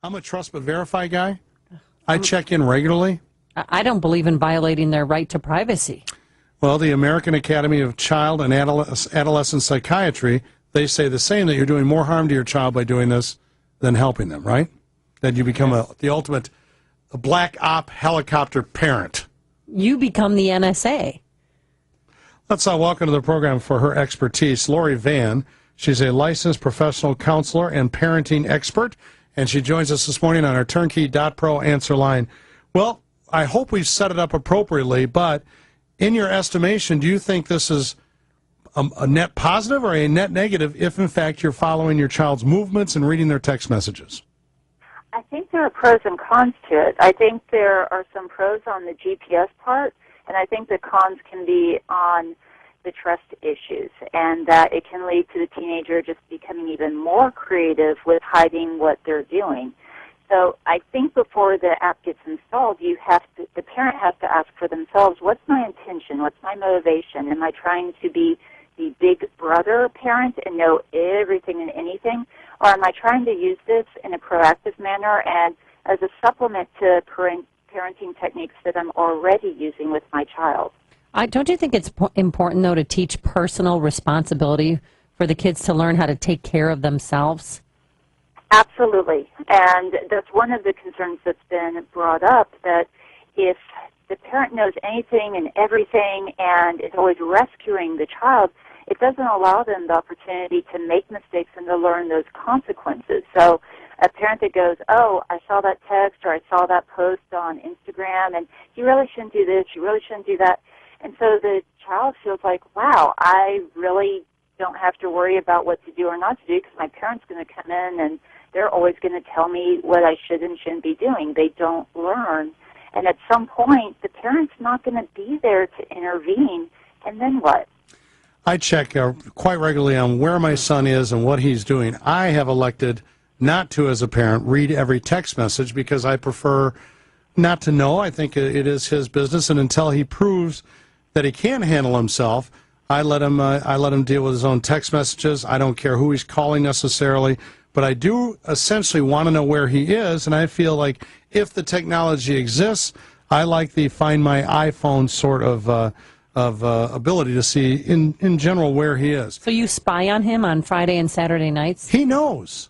I'm a trust but verify guy. I check in regularly. I don't believe in violating their right to privacy. Well, the American Academy of Child and Adolescent Psychiatry, they say the same, that you're doing more harm to your child by doing this than helping them, right? That you become the ultimate black op helicopter parent. You become the NSA. Let's welcome to the program for her expertise, Lori Vann. She's a licensed professional counselor and parenting expert, and she joins us this morning on our Turnkey.pro answer line. Well, I hope we've set it up appropriately, but in your estimation, do you think this is a net positive or a net negative if, in fact, you're following your child's movements and reading their text messages? I think there are pros and cons to it. I think there are some pros on the GPS part, and I think the cons can be on the trust issues, and that it can lead to the teenager just becoming even more creative with hiding what they're doing. So I think before the app gets installed, the parent has to ask for themselves, what's my intention? What's my motivation? Am I trying to be the big brother parent and know everything and anything? Or am I trying to use this in a proactive manner and as a supplement to parenting techniques that I'm already using with my child? Don't you think it's important, though, to teach personal responsibility for the kids to learn how to take care of themselves? Absolutely. And that's one of the concerns that's been brought up, that if the parent knows anything and everything and is always rescuing the child, it doesn't allow them the opportunity to make mistakes and to learn those consequences. So a parent that goes, oh, I saw that text or I saw that post on Instagram, and you really shouldn't do this, you really shouldn't do that. And so the child feels like, wow, I really don't have to worry about what to do or not to do because my parent's going to come in and they're always going to tell me what I should and shouldn't be doing. They don't learn. And at some point, the parent's not going to be there to intervene. And then what? I check quite regularly on where my son is and what he's doing. I have elected not to, as a parent, read every text message because I prefer not to know. I think it is his business, and until he proves that he can handle himself, I let him deal with his own text messages. I don't care who he's calling necessarily, but I do essentially want to know where he is, and I feel like if the technology exists, I like the Find My iPhone sort of ability to see in general where he is. So you spy on him on Friday and Saturday nights? He knows.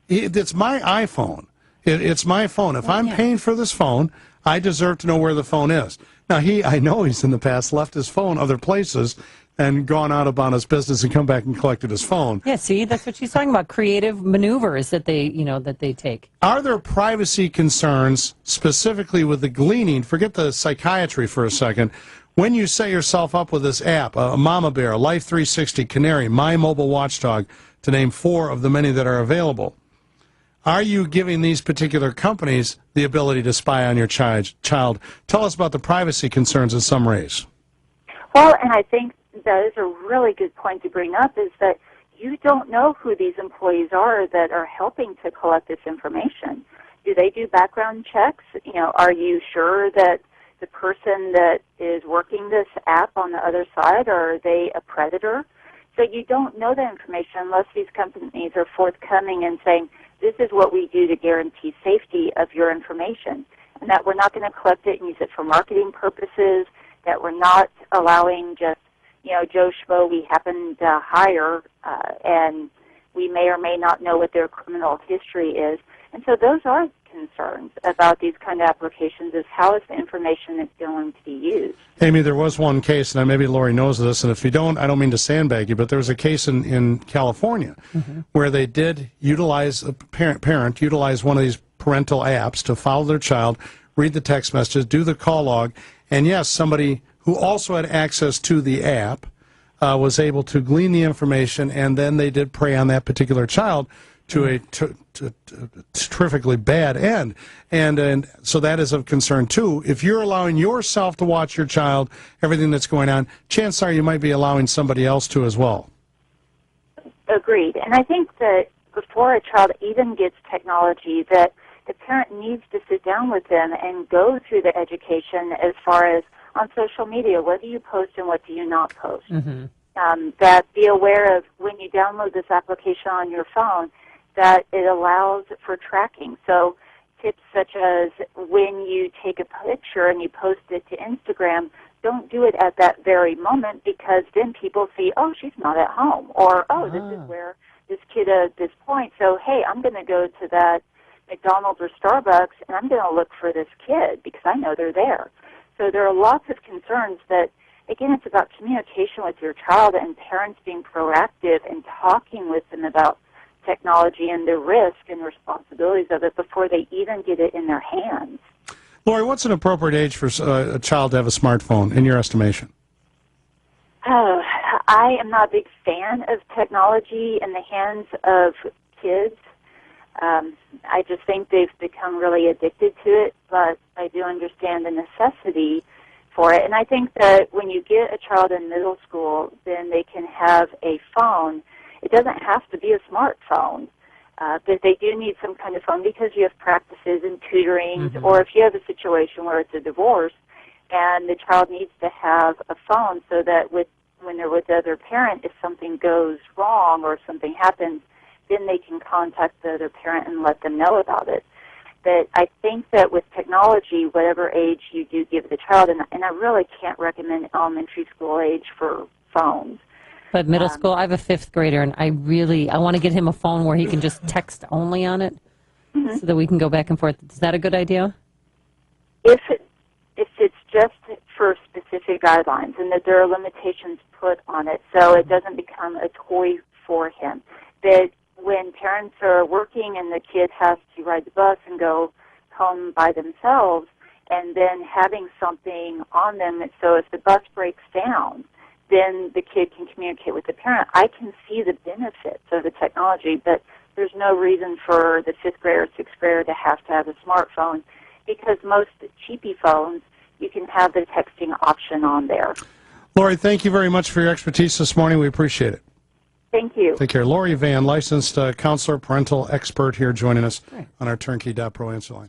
It's my iPhone. It's my phone. If I'm paying for this phone, I deserve to know where the phone is. Now, I know he's in the past left his phone other places and gone out about his business and come back and collected his phone. Yeah, see, that's what she's talking about, creative maneuvers that they take. Are there privacy concerns specifically with the gleaning? Forget the psychiatry for a second. When you set yourself up with this app, a Mama Bear, Life 360, Canary, My Mobile Watchdog, to name 4 of the many that are available, are you giving these particular companies the ability to spy on your child? Tell us about the privacy concerns that some raise. Well, and I think that is a really good point to bring up, is that you don't know who these employees are that are helping to collect this information. Do they do background checks? Are you sure that the person that is working this app on the other side, or are they a predator? So you don't know that information unless these companies are forthcoming and saying, this is what we do to guarantee safety of your information, and that we're not going to collect it and use it for marketing purposes, that we're not allowing just, Joe Schmo we happen to hire, and we may or may not know what their criminal history is. And so those are concerns about these kind of applications, is how is the information that's going to be used. Amy, there was one case, and maybe Lori knows this, and if you don't, I don't mean to sandbag you, but there was a case in California where they did utilize, a parent utilize one of these parental apps to follow their child, read the text messages, do the call log, and yes, somebody who also had access to the app was able to glean the information, and then they did prey on that particular child to a terrifically bad end. And so that is of concern, too. If you're allowing yourself to watch your child, everything that's going on, chances are you might be allowing somebody else to as well. Agreed. And I think that before a child even gets technology, that the parent needs to sit down with them and go through the education as far as on social media, what do you post and what do you not post? That be aware of when you download this application on your phone, that it allows for tracking. So tips such as when you take a picture and you post it to Instagram, don't do it at that very moment, because then people see, oh, she's not at home, or, oh, this is where this kid is at this point. So, hey, I'm going to go to that McDonald's or Starbucks, and I'm going to look for this kid because I know they're there. So there are lots of concerns that, again, it's about communication with your child and parents being proactive and talking with them about technology and the risk and responsibilities of it before they even get it in their hands. Lori, what's an appropriate age for a child to have a smartphone, in your estimation? Oh, I am not a big fan of technology in the hands of kids. I just think they've become really addicted to it, but I do understand the necessity for it. And I think that when you get a child in middle school, then they can have a phone. It doesn't have to be a smartphone. But they do need some kind of phone because you have practices and tutorings, or if you have a situation where it's a divorce and the child needs to have a phone so that when they're with the other parent, if something goes wrong or something happens, then they can contact the other parent and let them know about it. But I think that with technology, whatever age you do give the child, and I really can't recommend elementary school age for phones. But middle school, I have a 5th grader, and I want to get him a phone where he can just text only on it, so that we can go back and forth. Is that a good idea? If it's just for specific guidelines, and that there are limitations put on it, so it doesn't become a toy for him. That when parents are working and the kid has to ride the bus and go home by themselves, and then having something on them, so if the bus breaks down, then the kid can communicate with the parent. I can see the benefits of the technology, but there's no reason for the 5th grader or 6th grader to have a smartphone, because most cheapy phones, you can have the texting option on there. Lori, thank you very much for your expertise this morning. We appreciate it. Thank you. Take care. Lori Vann, licensed counselor, parental expert, here joining us on our Turnkey.Pro answer line.